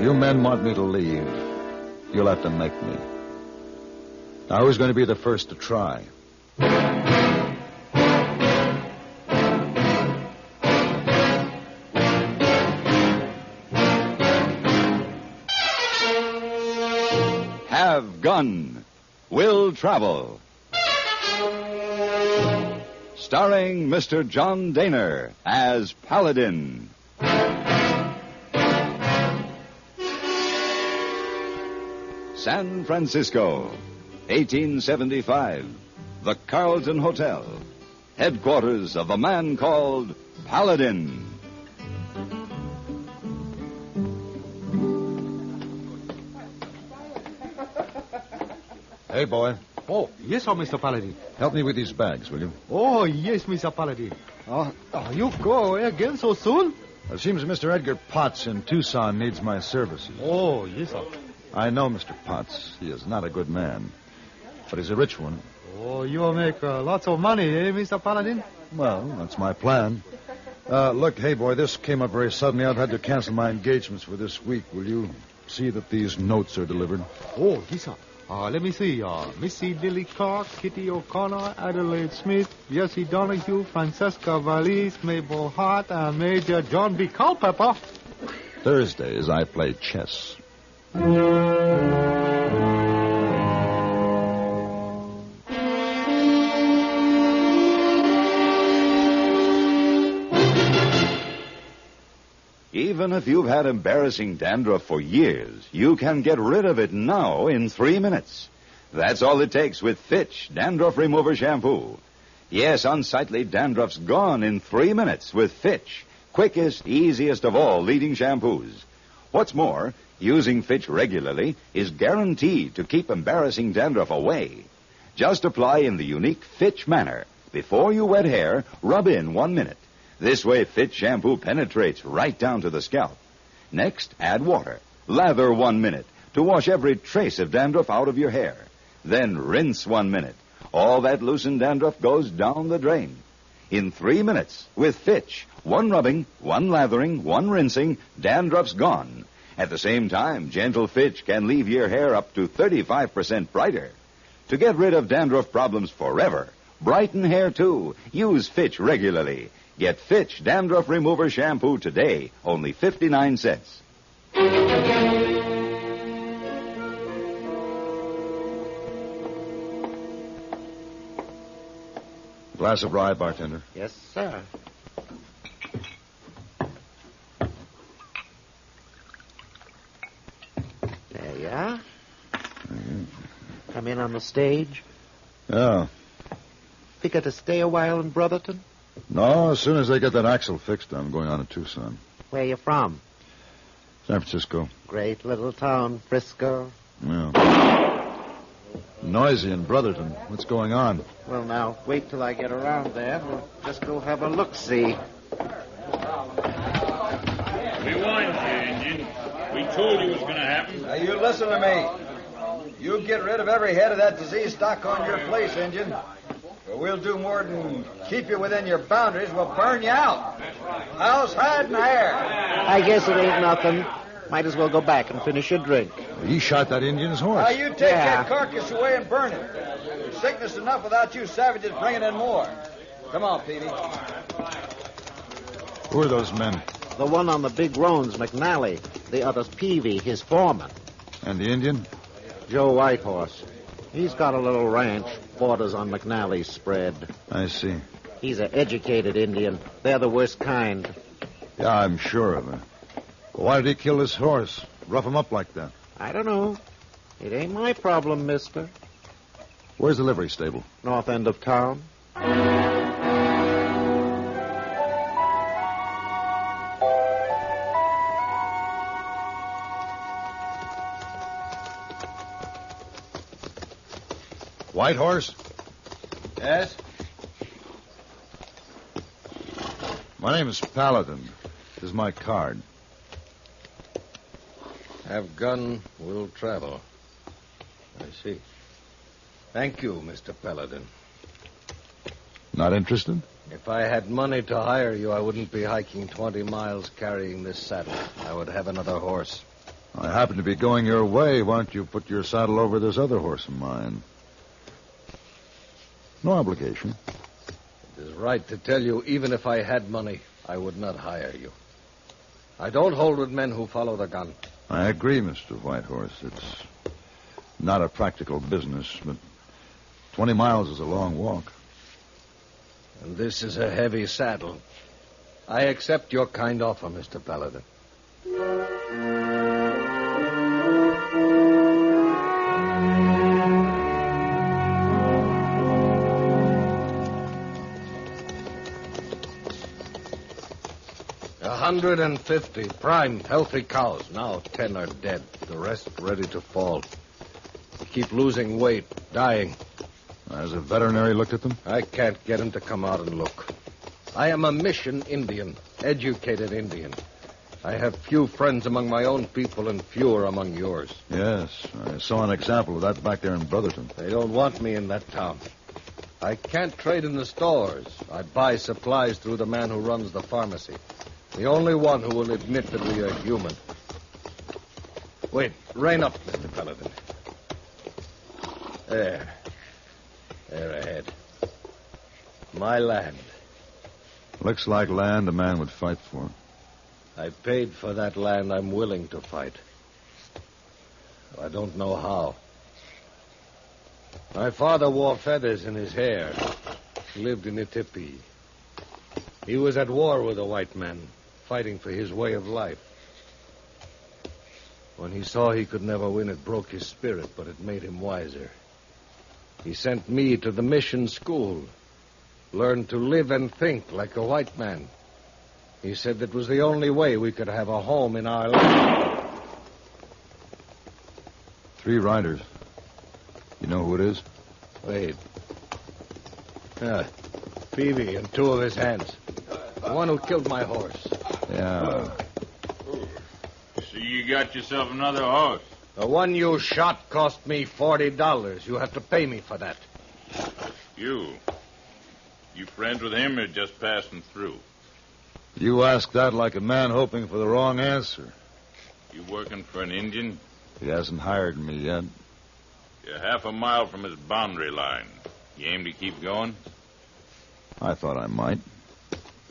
you men want me to leave, you'll have to make me. Now, who's going to be the first to try? Have Gun Will Travel. Starring Mr. John Daner as Paladin. San Francisco, 1875. The Carlton Hotel. Headquarters of a man called Paladin. Hey, boy. Oh, yes, Mr. Paladin. Help me with these bags, will you? Oh, yes, Mr. Paladin. You go away again so soon? It seems Mr. Edgar Potts in Tucson needs my services. Oh, yes, sir. I know Mr. Potts. He is not a good man, but he's a rich one. Oh, you will make lots of money, eh, Mr. Paladin? Well, that's my plan. Look, hey, boy, this came up very suddenly. I've had to cancel my engagements for this week. Will you see that these notes are delivered? Oh, yes, sir. Let me see. Missy Lily Clark, Kitty O'Connor, Adelaide Smith, Jessie Donahue, Francesca Valise, Mabel Hart, and Major John B. Culpepper. Thursdays, I play chess. Even if you've had embarrassing dandruff for years, you can get rid of it now in 3 minutes. That's all it takes with Fitch Dandruff Remover Shampoo. Yes, unsightly dandruff's gone in 3 minutes with Fitch. Quickest, easiest of all leading shampoos. What's more, using Fitch regularly is guaranteed to keep embarrassing dandruff away. Just apply in the unique Fitch manner. Before you wet hair, rub in 1 minute. This way, Fitch shampoo penetrates right down to the scalp. Next, add water. Lather 1 minute to wash every trace of dandruff out of your hair. Then rinse 1 minute. All that loosened dandruff goes down the drain. In 3 minutes, with Fitch, 1 rubbing, 1 lathering, 1 rinsing, dandruff's gone. At the same time, gentle Fitch can leave your hair up to 35% brighter. To get rid of dandruff problems forever, brighten hair too. Use Fitch regularly. Get Fitch Dandruff Remover Shampoo today, only 59 cents. Glass of rye, bartender. Yes, sir. There you are. Come in on the stage. Yeah. Figure to stay a while in Brotherton? No, as soon as they get that axle fixed, I'm going on to Tucson. Where you from? San Francisco. Great little town, Frisco. Yeah. Noisy in Brotherton. What's going on? Well, now, wait till I get around there. We'll just go have a look-see. We warned you, Indian. We told you it was going to happen. Now, you listen to me. You get rid of every head of that disease stock on your place, Injun. Or we'll do more than keep you within your boundaries. We'll burn you out. How's hide and hair? I guess it ain't nothing. Might as well go back and finish your drink. He shot that Indian's horse. Now, you take that carcass away and burn it. Sickness enough without you savages bringing in more. Come on, Peavy. Who are those men? The one on the big roan's McNally. The other's Peavy, his foreman. And the Indian? Joe Whitehorse. He's got a little ranch, borders on McNally's spread. I see. He's an educated Indian. They're the worst kind. Yeah, I'm sure of it. Why did he kill his horse? Rough him up like that? I don't know. It ain't my problem, mister. Where's the livery stable? North end of town. Whitehorse? Yes? My name is Paladin. This is my card. Have gun, will travel. I see. Thank you, Mr. Paladin. Not interested? If I had money to hire you, I wouldn't be hiking 20 miles carrying this saddle. I would have another horse. I happen to be going your way. Why don't you put your saddle over this other horse of mine? No obligation. It is right to tell you, even if I had money, I would not hire you. I don't hold with men who follow the gun. I agree, Mr. Whitehorse. It's not a practical business, but 20 miles is a long walk. And this is a heavy saddle. I accept your kind offer, Mr. Paladin. $150 prime, healthy cows. Now 10 are dead. The rest ready to fall. They keep losing weight, dying. Has a veterinary looked at them? I can't get him to come out and look. I am a mission Indian, educated Indian. I have few friends among my own people and fewer among yours. Yes, I saw an example of that back there in Brotherton. They don't want me in that town. I can't trade in the stores. I buy supplies through the man who runs the pharmacy. The only one who will admit that we are human. Wait, rein up, Mr. Paladin. There. There ahead. My land. Looks like land a man would fight for. I paid for that land. I'm willing to fight. I don't know how. My father wore feathers in his hair. He lived in a teepee. He was at war with the white men, fighting for his way of life. When he saw he could never win, it broke his spirit, but it made him wiser. He sent me to the mission school, learned to live and think like a white man. He said that was the only way we could have a home in our land. 3 riders. You know who it is? Wait. Peavy and 2 of his hands. The one who killed my horse. Yeah. So you got yourself another horse? The one you shot cost me $40. You have to pay me for that. You friends with him or just passing through? You ask that like a man hoping for the wrong answer. You working for an Indian? He hasn't hired me yet. You're half a mile from his boundary line. You aim to keep going? I thought I might.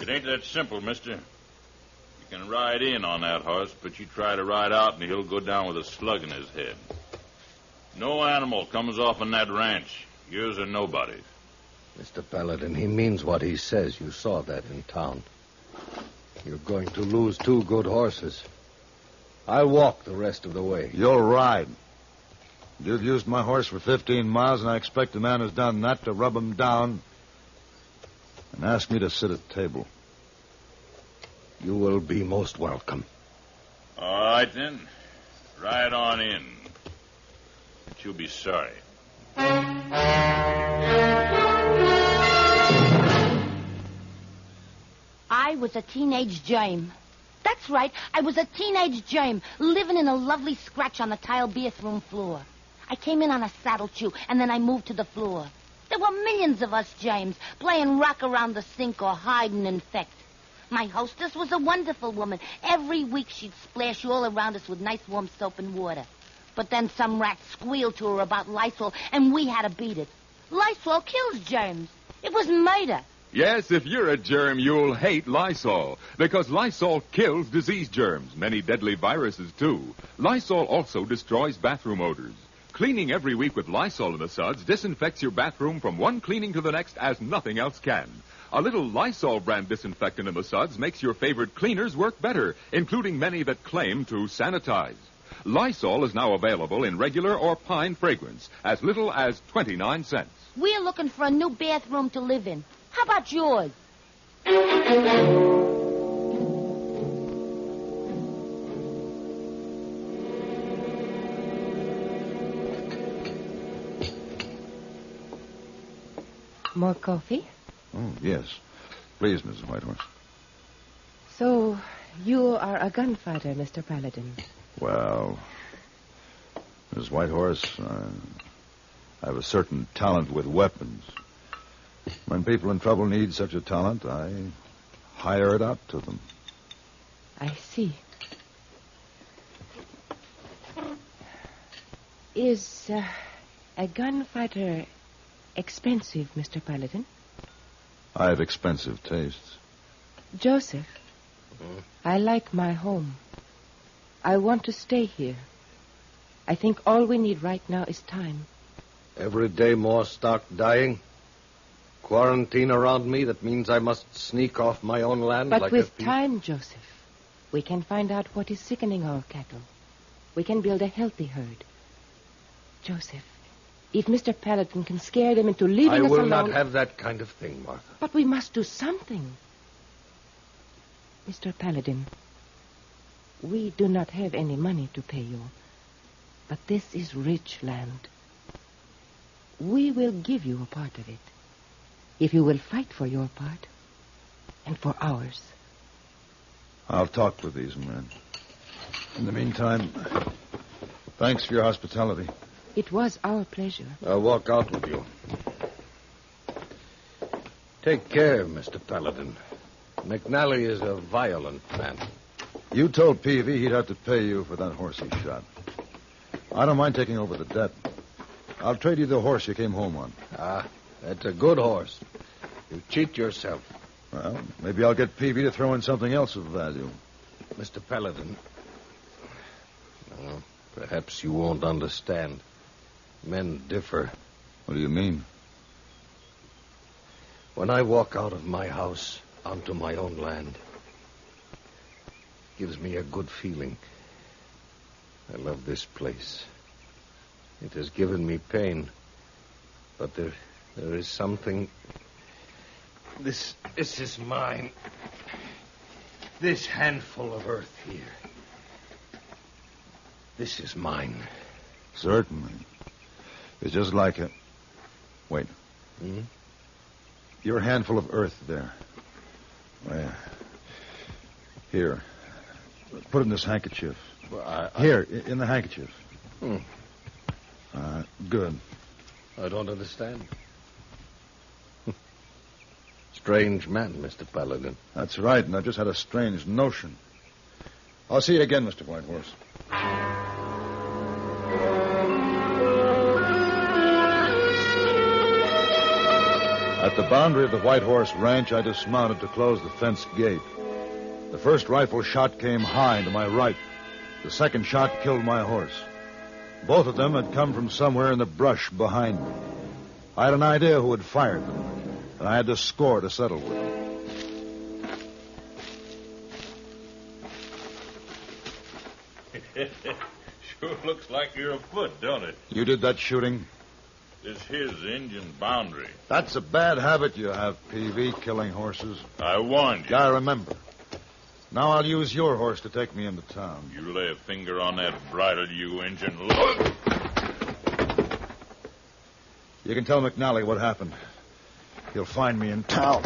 It ain't that simple, mister. You can ride in on that horse, but you try to ride out and he'll go down with a slug in his head. No animal comes off on that ranch. Yours or nobody's. Mr. Paladin, he means what he says. You saw that in town. You're going to lose 2 good horses. I'll walk the rest of the way. You'll ride. You've used my horse for 15 miles, and I expect the man who's done that to rub him down and ask me to sit at table. You will be most welcome. All right, then. Ride on in. But you'll be sorry. I was a teenage germ. That's right, I was a teenage germ, living in a lovely scratch on the tile bathroom floor. I came in on a saddle chew, and then I moved to the floor. There were millions of us germs, playing rock around the sink or hide and infect. My hostess was a wonderful woman. Every week she'd splash all around us with nice warm soap and water. But then some rat squealed to her about Lysol, and we had to beat it. Lysol kills germs. It was murder. Yes, if you're a germ, you'll hate Lysol, because Lysol kills disease germs, many deadly viruses, too. Lysol also destroys bathroom odors. Cleaning every week with Lysol in the suds disinfects your bathroom from one cleaning to the next as nothing else can. A little Lysol brand disinfectant in the suds makes your favorite cleaners work better, including many that claim to sanitize. Lysol is now available in regular or pine fragrance, as little as 29 cents. We're looking for a new bathroom to live in. How about yours? More coffee? Oh, yes. Please, Mrs. Whitehorse. So, you are a gunfighter, Mr. Paladin. Well, Mrs. Whitehorse, I have a certain talent with weapons. When people in trouble need such a talent, I hire it out to them. I see. Is a gunfighter expensive, Mr. Paladin? I have expensive tastes. Joseph, I like my home. I want to stay here. I think all we need right now is time. Every day more stock dying. Quarantine around me, that means I must sneak off my own land But like with a time, Joseph, we can find out what is sickening our cattle. We can build a healthy herd. Joseph, if Mr. Paladin can scare them into leaving I us will alone... not have that kind of thing, Martha. But we must do something. Mr. Paladin, we do not have any money to pay you. But this is rich land. We will give you a part of it, if you will fight for your part and for ours. I'll talk with these men. In the meantime, thanks for your hospitality. It was our pleasure. I'll walk out with you. Take care, Mr. Paladin. McNally is a violent man. You told Peavy he'd have to pay you for that horse he shot. I don't mind taking over the debt. I'll trade you the horse you came home on. Ah, that's a good horse. You cheat yourself. Well, maybe I'll get Peavy to throw in something else of value. Mr. Paladin, perhaps you won't understand. Men differ. What do you mean? When I walk out of my house onto my own land, it gives me a good feeling. I love this place. It has given me pain, but there is something. This is mine. This handful of earth here. This is mine. Certainly. It's just like it. Wait. Your handful of earth there. Well, here. Put it in this handkerchief. Well, Here, in the handkerchief. Good. I don't understand. Strange man, Mr. Paladin. That's right, and I just had a strange notion. I'll see you again, Mr. Whitehorse. At the boundary of the White Horse Ranch, I dismounted to close the fence gate. The first rifle shot came high to my right. The second shot killed my horse. Both of them had come from somewhere in the brush behind me. I had an idea who had fired them, and I had to score to settle with. Sure looks like you're afoot, don't it? You did that shooting? This here's the Indian boundary. That's a bad habit you have, Peavy, killing horses. I warned you. I remember. Now I'll use your horse to take me into town. You lay a finger on that bridle, you Injun. Look! You can tell McNally what happened. He'll find me in town.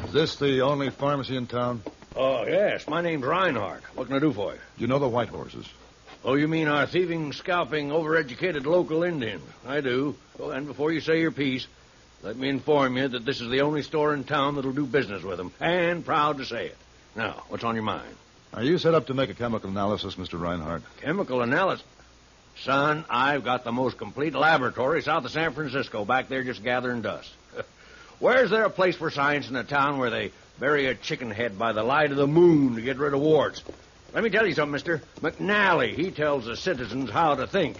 Is this the only pharmacy in town? Oh, yes. My name's Reinhardt. What can I do for you? You know the White Horses? Oh, you mean our thieving, scalping, overeducated local Indians? I do. Oh, and before you say your piece, let me inform you that this is the only store in town that'll do business with them. And proud to say it. Now, what's on your mind? Are you set up to make a chemical analysis, Mr. Reinhardt? Chemical analysis? Son, I've got the most complete laboratory south of San Francisco, back there just gathering dust. Where's there a place for science in a town where they bury a chicken head by the light of the moon to get rid of warts? Let me tell you something, mister. McNally, he tells the citizens how to think.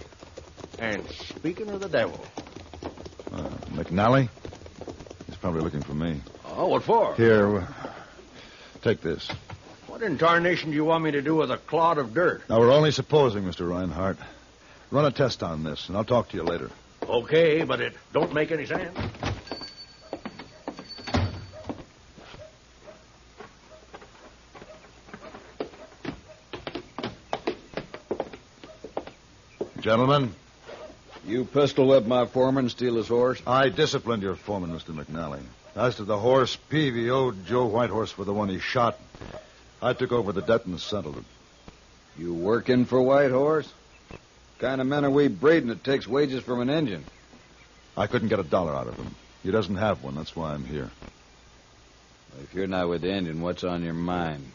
And speaking of the devil... McNally? He's probably looking for me. Oh, what for? Here, take this. What in tarnation do you want me to do with a clod of dirt? Now, we're only supposing, Mr. Reinhardt. Run a test on this, and I'll talk to you later. Okay, but it don't make any sense. Gentlemen, You pistol-whipped my foreman, steal his horse? I disciplined your foreman, Mr. McNally. As to the horse, Peavy owed Joe Whitehorse for the one he shot. I took over the debt and settled it. You working for Whitehorse? What kind of men are we breeding that takes wages from an engine? I couldn't get $1 out of him. He doesn't have one. That's why I'm here. If you're not with the engine, what's on your mind?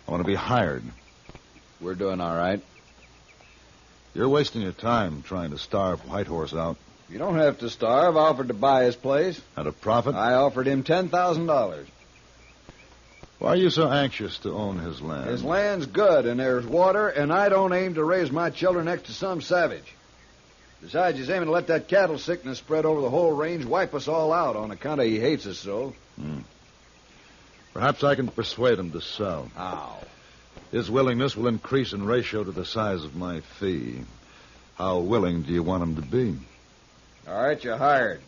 I want to be hired. We're doing all right. You're wasting your time trying to starve Whitehorse out. You don't have to starve. I offered to buy his place. At a profit? I offered him $10,000. Why are you so anxious to own his land? His land's good, and there's water, and I don't aim to raise my children next to some savage. Besides, he's aiming to let that cattle sickness spread over the whole range, wipe us all out on account of he hates us so. Perhaps I can persuade him to sell. How? His willingness will increase in ratio to the size of my fee. How willing do you want him to be? All right, you're hired.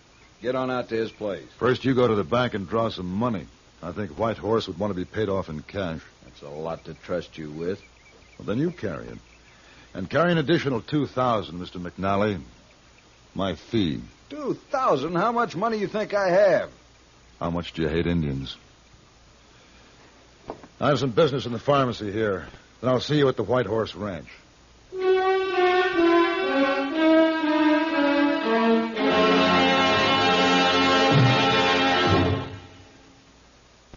Get on out to his place. First, you go to the bank and draw some money. I think Whitehorse would want to be paid off in cash. That's a lot to trust you with. Well, then you carry it. And carry an additional $2,000, Mr. McNally. My fee. $2,000? How much money you think I have? How much do you hate Indians? I have some business in the pharmacy here. Then I'll see you at the Whitehorse Ranch.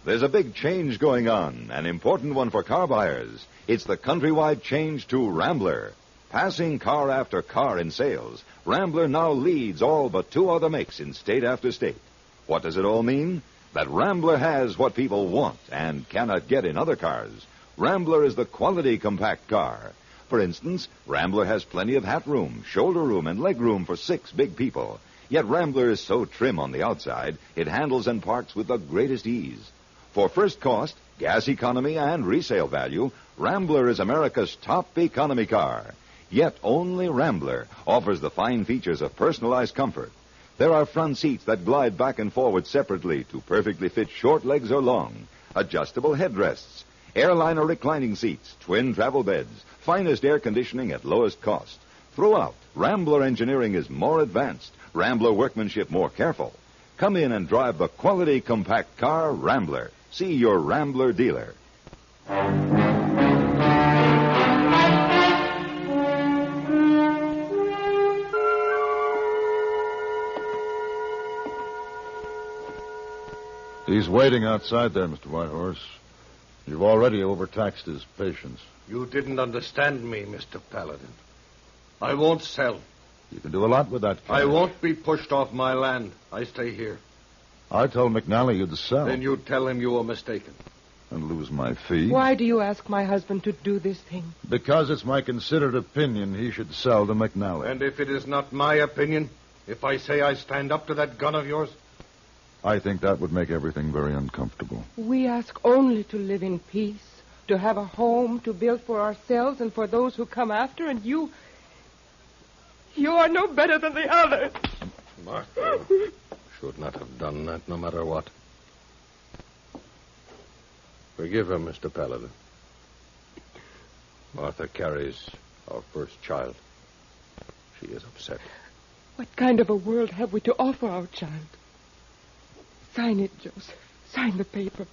There's a big change going on, an important one for car buyers. It's the countrywide change to Rambler. Passing car after car in sales, Rambler now leads all but 2 other makes in state after state. What does it all mean? That Rambler has what people want and cannot get in other cars. Rambler is the quality compact car. For instance, Rambler has plenty of hat room, shoulder room, and leg room for 6 big people. Yet Rambler is so trim on the outside, it handles and parks with the greatest ease. For first cost, gas economy, and resale value, Rambler is America's top economy car. Yet only Rambler offers the fine features of personalized comfort. There are front seats that glide back and forward separately to perfectly fit short legs or long, adjustable headrests, airliner reclining seats, twin travel beds, finest air conditioning at lowest cost. Throughout, Rambler engineering is more advanced, Rambler workmanship more careful. Come in and drive the quality compact car Rambler. See your Rambler dealer. He's waiting outside there, Mr. Whitehorse. You've already overtaxed his patience. You didn't understand me, Mr. Paladin. I won't sell. You can do a lot with that cash. I won't be pushed off my land. I stay here. I told McNally you'd sell. Then you tell him you were mistaken. And lose my fee. Why do you ask my husband to do this thing? Because it's my considered opinion he should sell to McNally. And if it is not my opinion, if I say I stand up to that gun of yours? I think that would make everything very uncomfortable. We ask only to live in peace, to have a home to build for ourselves and for those who come after, and you are no better than the others. Martha should not have done that, no matter what. Forgive her, Mr. Paladin. Martha carries our first child. She is upset. What kind of a world have we to offer our child? Sign it, Joseph. Sign the paper.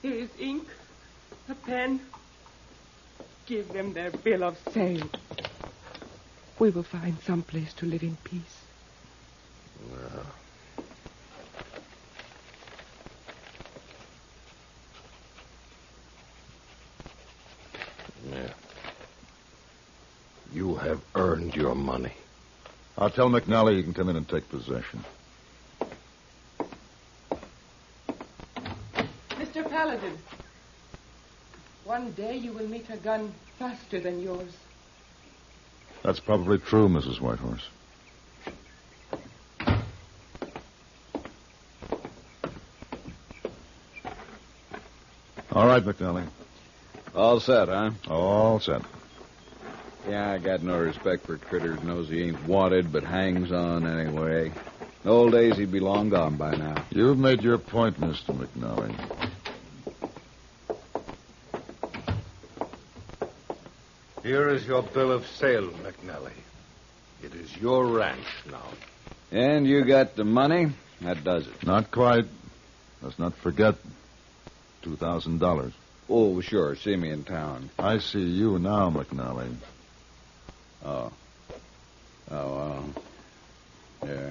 Here is ink, a pen. Give them their bill of sale. We will find some place to live in peace. Well. Yeah. You have earned your money. I'll tell McNally you can come in and take possession. Mr. Paladin, one day you will meet a gun faster than yours. That's probably true, Mrs. Whitehorse. All right, McNally. All set, huh? All set. Yeah, I got no respect for critters. Knows he ain't wanted, but hangs on anyway. In old days, he'd be long gone by now. You've made your point, Mr. McNally. Here is your bill of sale, McNally. It is your ranch now. And you got the money? That does it. Not quite. Let's not forget $2,000. Oh, sure. See me in town. I see you now, McNally. Oh. Oh, well. Yeah.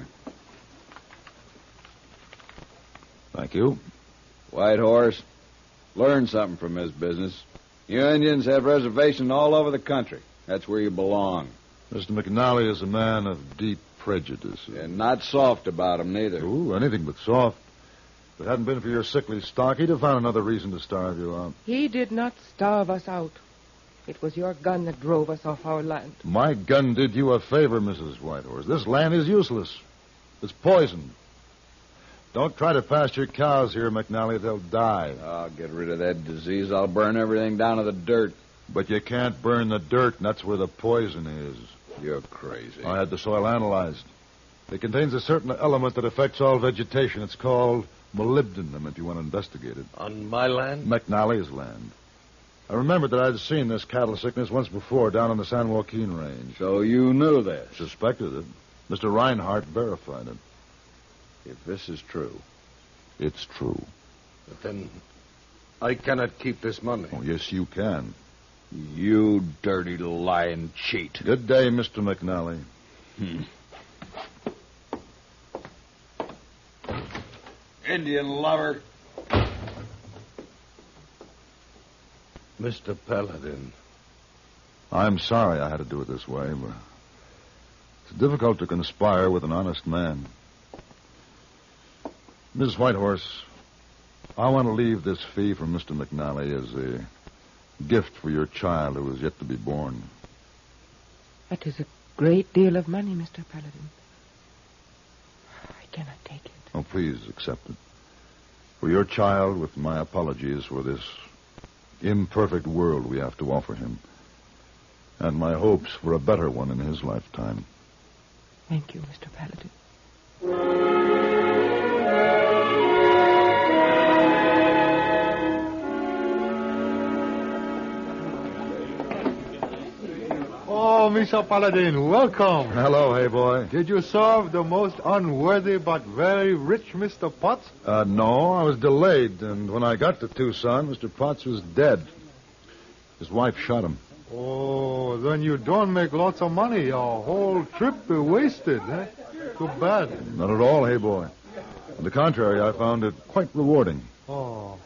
Thank you. White Horse, learn something from this business. You Indians have reservations all over the country. That's where you belong. Mr. McNally is a man of deep prejudice. And not soft about 'em, neither. Ooh, anything but soft. If it hadn't been for your sickly stock, he'd have found another reason to starve you out. He did not starve us out. It was your gun that drove us off our land. My gun did you a favor, Mrs. Whitehorse. This land is useless. It's poisoned. Don't try to pasture cows here, McNally. They'll die. I'll get rid of that disease. I'll burn everything down to the dirt. But you can't burn the dirt, and that's where the poison is. You're crazy. I had the soil analyzed. It contains a certain element that affects all vegetation. It's called molybdenum, if you want to investigate it. On my land? McNally's land. I remembered that I'd seen this cattle sickness once before down on the San Joaquin Range. So you knew this? Suspected it. Mr. Reinhardt verified it. If this is true. It's true. But then I cannot keep this money. Oh, yes, you can. You dirty lying cheat. Good day, Mr. McNally. Indian lover. Mr. Paladin. I'm sorry I had to do it this way, but it's difficult to conspire with an honest man. Miss Whitehorse, I want to leave this fee from Mr. McNally as a gift for your child who is yet to be born. That is a great deal of money, Mr. Paladin. I cannot take it. Oh, please accept it. For your child, with my apologies for this imperfect world we have to offer him, and my hopes for a better one in his lifetime. Thank you, Mr. Paladin. Oh, Mr. Paladin, welcome. Hello, hey boy. Did you serve the most unworthy but very rich Mr. Potts? No, I was delayed, and when I got to Tucson, Mr. Potts was dead. His wife shot him. Oh, then you don't make lots of money. Your whole trip be wasted, eh? Too bad. Not at all, hey boy. On the contrary, I found it quite rewarding. Oh,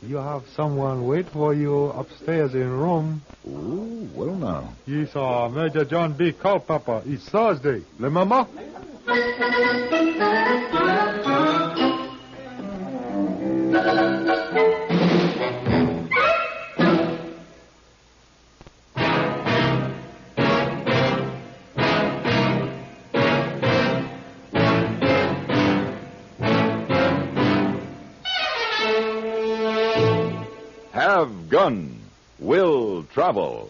you have someone wait for you upstairs in room. Oh, well now. Yes, Major John B. Culpepper. It's Thursday. Remember? Have Gun, Will Travel.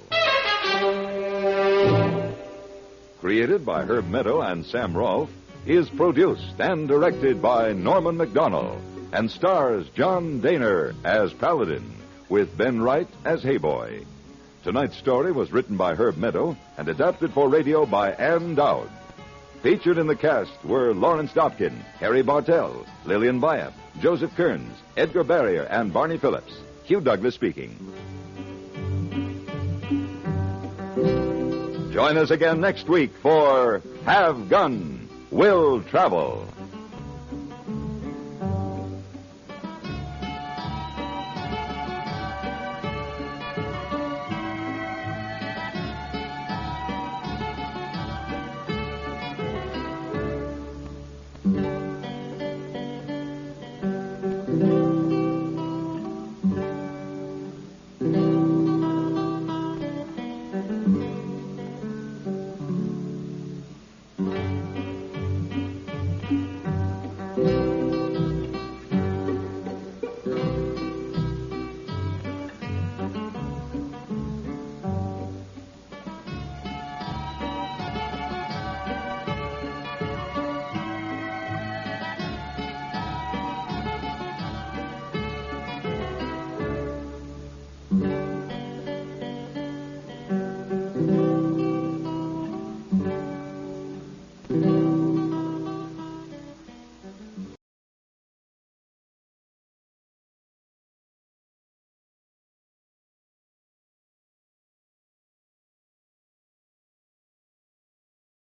Created by Herb Meadow and Sam Rolfe, is produced and directed by Norman McDonald and stars John Daner as Paladin with Ben Wright as Hayboy. Tonight's story was written by Herb Meadow and adapted for radio by Ann Dowd. Featured in the cast were Lawrence Dobkin, Harry Bartell, Lillian Bayam, Joseph Kearns, Edgar Barrier, and Barney Phillips. Hugh Douglas speaking. Join us again next week for Have Gun, Will Travel.